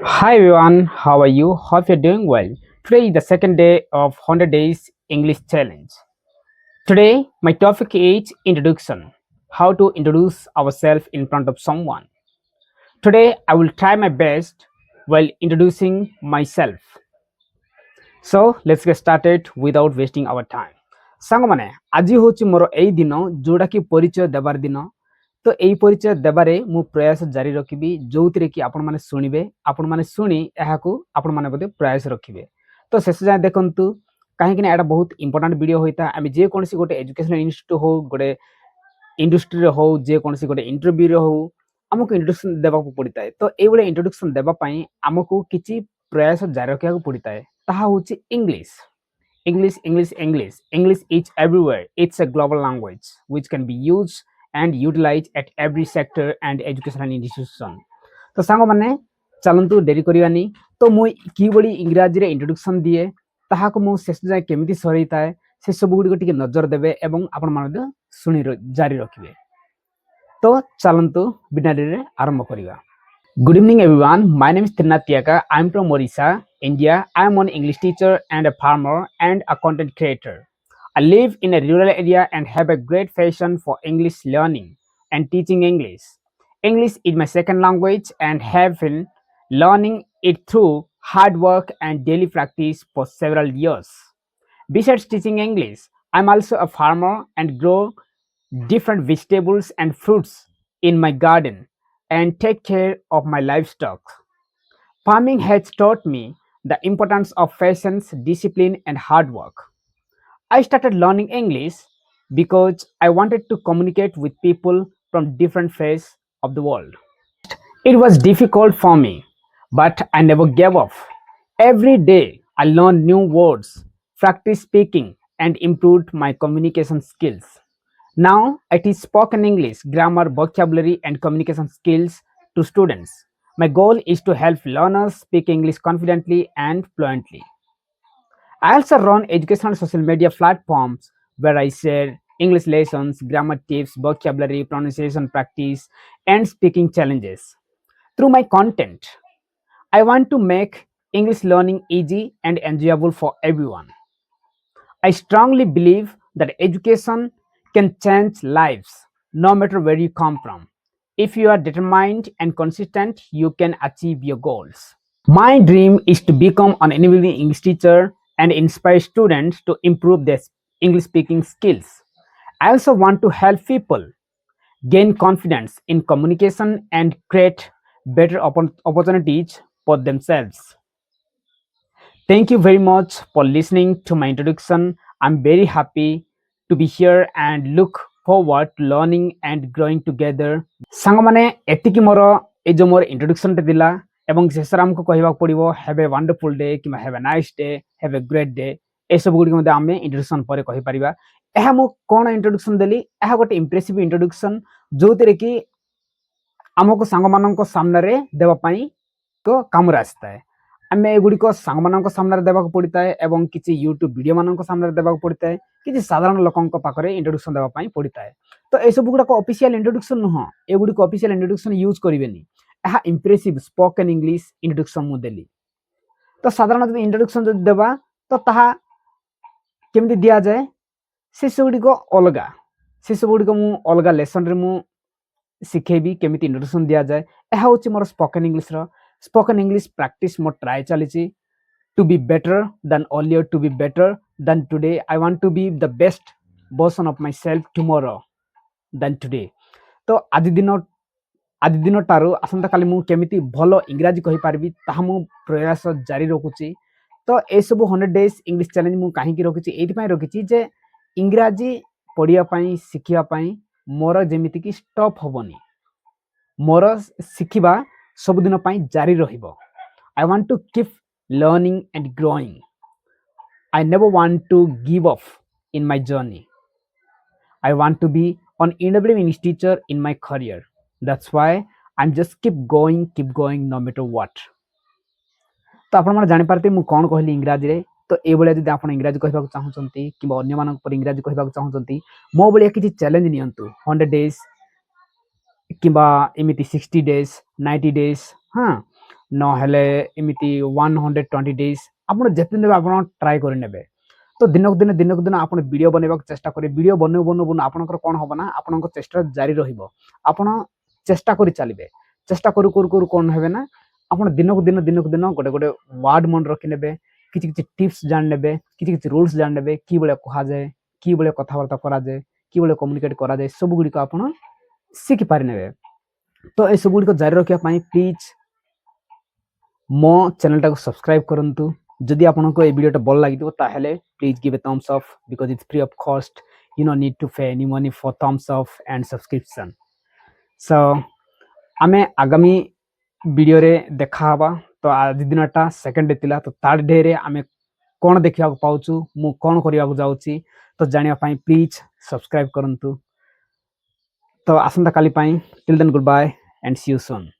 Hi everyone, how are you? Hope you're doing well. Today is the second day of 100 Days English Challenge. Today, my topic is introduction. How to introduce ourselves in front of someone. Today, I will try my best while introducing myself. So, let's get started without wasting our time. ସାଙ୍ଗମାନେ ଆଜି ହେଉଛି ମୋର ଏଇ ଦିନ ଯେଉଁଟାକି ପରିଚୟ ଦେବାର ଦିନ। ତ ଏଇ ପରିଚୟ ଦେବାରେ ମୁଁ ପ୍ରୟାସ ଜାରି ରଖିବି ଯେଉଁଥିରେ କି ଆପଣମାନେ ଶୁଣିବେ, ଆପଣମାନେ ଶୁଣି ଏହାକୁ ଆପଣମାନେ ବୋଧେ ପ୍ରୟାସ ରଖିବେ। ତ ଶେଷ ଯାଏଁ ଦେଖନ୍ତୁ, କାହିଁକିନା ଏଇଟା ବହୁତ ଇମ୍ପୋର୍ଟାଣ୍ଟ ଭିଡ଼ିଓ ହୋଇଥାଏ। ଆମେ ଯେକୌଣସି ଗୋଟେ ଏଜୁକେସନାଲ ଇନଷ୍ଟିଚ୍ୟୁଟ୍ ହଉ, ଗୋଟେ ଇଣ୍ଡଷ୍ଟ୍ରିରେ ହଉ, ଯେକୌଣସି ଗୋଟେ ଇଣ୍ଟରଭ୍ୟୁରେ ହଉ, ଆମକୁ ଇଣ୍ଟ୍ରୋଡକ୍ସନ୍ ଦେବାକୁ ପଡ଼ିଥାଏ। ତ ଏଇଭଳି ଇଣ୍ଟ୍ରୋଡକ୍ସନ୍ ଦେବା ପାଇଁ ଆମକୁ କିଛି ପ୍ରୟାସ ଜାରି ରଖିବାକୁ ପଡ଼ିଥାଏ। ତାହା ହେଉଛି English. English, English, English. English is everywhere. It's a global language which can be used and utilized at every sector and educational institution. ତ ସାଙ୍ଗମାନେ ଚାଲନ୍ତୁ ଡେରି କରିବାନି। ତ ମୁଁ କିଭଳି ଇଂରାଜୀରେ ଇଣ୍ଟ୍ରୋଡକ୍ସନ୍ ଦିଏ, ତାହାକୁ ମୁଁ ଶେଷ ଯାଏଁ କେମିତି ସରେଇଥାଏ, ସେ ସବୁ ଗୁଡ଼ିକ ଟିକେ ନଜର ଦେବେ ଏବଂ ଆପଣମାନେ ମଧ୍ୟ ଶୁଣି ଜାରି ରଖିବେ। ତ ଚାଲନ୍ତୁ ବିନା ଡେରିରେ ଆରମ୍ଭ କରିବା। Good evening, everyone. My name is Trinath Tiaka. I'm from Orissa, India. I'm an English teacher and a farmer and a content creator. I live in a rural area and have a great passion for English learning and teaching English. English is my second language and have been learning it through hard work and daily practice for several years. Besides teaching English, I'm also a farmer and grow different vegetables and fruits in my garden and take care of my livestock. Farming has taught me the importance of patience, discipline, and hard work. I started learning English because I wanted to communicate with people from different phases of the world. It was difficult for me, but I never gave up. Every day, I learned new words, practiced speaking, and improved my communication skills. Now, I teach spoken English, grammar, vocabulary, and communication skills to students. My goal is to help learners speak English confidently and fluently. I also run educational social media platforms where I share English lessons, grammar tips, vocabulary, pronunciation practice, and speaking challenges. Through my content, I want to make English learning easy and enjoyable for everyone. I strongly believe that education can change lives no matter where you come from. If you are determined and consistent, you can achieve your goals. My dream is to become an enabling English teacher and inspire students to improve their English speaking skills. I also want to help people gain confidence in communication and create better opportunities for themselves. Thank you very much for listening to my introduction. I'm very happy to be here and look forward to learning and growing together. ସାଙ୍ଗମାନେ ଏତିକି ମୋର ଏ ଯେଉଁ ମୋର ଇଣ୍ଟ୍ରୋଡକ୍ସନଟେ ଥିଲା ଏବଂ ଶେଷରେ ଆମକୁ କହିବାକୁ ପଡ଼ିବ ହ୍ୟାଭ୍ ଏ ୱାଣ୍ଡରଫୁଲ୍ ଡେ କିମ୍ବା have a nice day, have A great day, ଏସବୁ ଗୁଡ଼ିକ ମଧ୍ୟ ଆମେ ଇଣ୍ଟ୍ରୋଡକ୍ସନ ପରେ କହିପାରିବା। ଏହା ମୁଁ କ'ଣ ଇଣ୍ଟ୍ରୋଡକ୍ସନ ଦେଲି, ଏହା ଗୋଟେ ଇମ୍ପ୍ରେସିଭ୍ ଇଣ୍ଟ୍ରୋଡକ୍ସନ ଯେଉଁଥିରେ କି ଆମକୁ ସାଙ୍ଗମାନଙ୍କ ସାମ୍ନାରେ ଦେବା ପାଇଁ ତ କାମରେ ଆସିଥାଏ। ଆମେ ଏଗୁଡ଼ିକ ସାଙ୍ଗମାନଙ୍କ ସାମ୍ନାରେ ଦେବାକୁ ପଡ଼ିଥାଏ ଏବଂ କିଛି ୟୁଟ୍ୟୁବ୍ ଭିଡ଼ିଓମାନଙ୍କ ସାମ୍ନାରେ ଦେବାକୁ ପଡ଼ିଥାଏ, କିଛି ସାଧାରଣ ଲୋକଙ୍କ ପାଖରେ ଇଣ୍ଟ୍ରୋଡକ୍ସନ ଦେବା ପାଇଁ ପଡ଼ିଥାଏ। ତ ଏସବୁ ଗୁଡ଼ାକ ଅଫିସିଆଲ ଇଣ୍ଟ୍ରୋଡକ୍ସନ ନୁହଁ, ଏଗୁଡ଼ିକ ଅଫିସିଆଲ ଇଣ୍ଟ୍ରୋଡକ୍ସନ ୟୁଜ୍ କରିବେନି। ଏହା ଇମ୍ପ୍ରେସିଭ୍ ସ୍ପୋକେନ୍ ଇଂଲିଶ ଇଣ୍ଟ୍ରୋଡକ୍ସନ ମୁଁ ଦେଲି। ତ ସାଧାରଣ ଯଦି ଇଣ୍ଟ୍ରୋଡକ୍ସନ ଯଦି ଦେବା ତ ତାହା କେମିତି ଦିଆଯାଏ ସେସବୁଗୁଡ଼ିକ ଅଲଗା, ସେସବୁଗୁଡ଼ିକ ମୁଁ ଅଲଗା ଲେସନରେ ମୁଁ ଶିଖେଇବି କେମିତି ଇଣ୍ଟ୍ରୋଡକ୍ସନ ଦିଆଯାଏ। ଏହା ହେଉଛି ମୋର ସ୍ପୋକେନ୍ ଇଂଲିଶର ସ୍ପୋକେନ୍ ଇଂଲିଶ ପ୍ରାକ୍ଟିସ୍ ମୋର ଟ୍ରାଏ ଚାଲିଛି। To be better than earlier, to be better than today. I want to be the best version of myself tomorrow than today. ତ ଆଜି ଦିନଠାରୁ ଆସନ୍ତାକାଲି ମୁଁ କେମିତି ଭଲ ଇଂରାଜୀ କହିପାରିବି ତାହା ମୁଁ ପ୍ରୟାସ ଜାରି ରଖୁଛି। ତ ଏସବୁ 100 ଡେଜ୍ ଇଂଲିଶ ଚ୍ୟାଲେଞ୍ଜ ମୁଁ କାହିଁକି ରଖିଛି, ଏଇଥିପାଇଁ ରଖିଛି ଯେ ଇଂରାଜୀ ପଢ଼ିବା ପାଇଁ, ଶିଖିବା ପାଇଁ ମୋର ଯେମିତିକି ଷ୍ଟପ୍ ହେବନି, ମୋର ଶିଖିବା ସବୁଦିନ ପାଇଁ ଜାରି ରହିବ। I want to keep learning and growing. I never want to give up in my journey. I want to be an enabling English teacher in my career. That's why I'm just keep going no matter what. ତ ଆପଣମାନେ ଜାଣିପାରନ୍ତି ମୁଁ କ'ଣ କହିଲି ଇଂରାଜୀରେ। ତ ଏଇଭଳିଆ ଯଦି ଆପଣ ଇଂରାଜୀ କହିବାକୁ ଚାହୁଁଛନ୍ତି କିମ୍ବା ଅନ୍ୟମାନଙ୍କ ଉପରେ ଇଂରାଜୀ କହିବାକୁ ଚାହୁଁଛନ୍ତି, ମୋ ଭଳିଆ କିଛି ଚ୍ୟାଲେଞ୍ଜ ନିଅନ୍ତୁ। 100 ଡେଜ୍ କିମ୍ବା ଏମିତି 60 ଡେଜ୍, 90 ଡେଜ୍, ହଁ नहेले एमती 120 डेज आप जिते ने आप ट्राए कर तो दिनक दिन आप वीडियो बनवा चेष्टा करें वीडियो बनू बनू बनू आपंकर कौन हम ना आपण चेष्टा जारी रहा चेष्टा कर चलिए चेष्टा करू करू करू कौन है ना आप दिनक दिन गोटे गोटे वार्ड मन रखिने किसी किसी टिप्स जान ने किसी रूल्स जान ने कि कह जाए कि कथबार्ता कराए कि कम्युनिकेट कराए सब गुड़िक आप शिखि पारे तो ये सब गुड़िक जारी रखापी प्लीज मो चैनल टाक सब्सक्राइब करंतु जदि आपको ये वीडियो भल लगे ताहले please give a thumbs up because it's free of cost you no need to pay any money for thumbs up and subscription so आमे आगामी वीडियो रे देखा तो आज दिनटा सेकंड डे थिला तो थर्ड डे रे आमे कौन देखा पाउछु मु कौन करने जाऊँगी तो जानिया प्लीज सब्सक्राइब करंतु तो आसंता काली till then good bye and see you soon.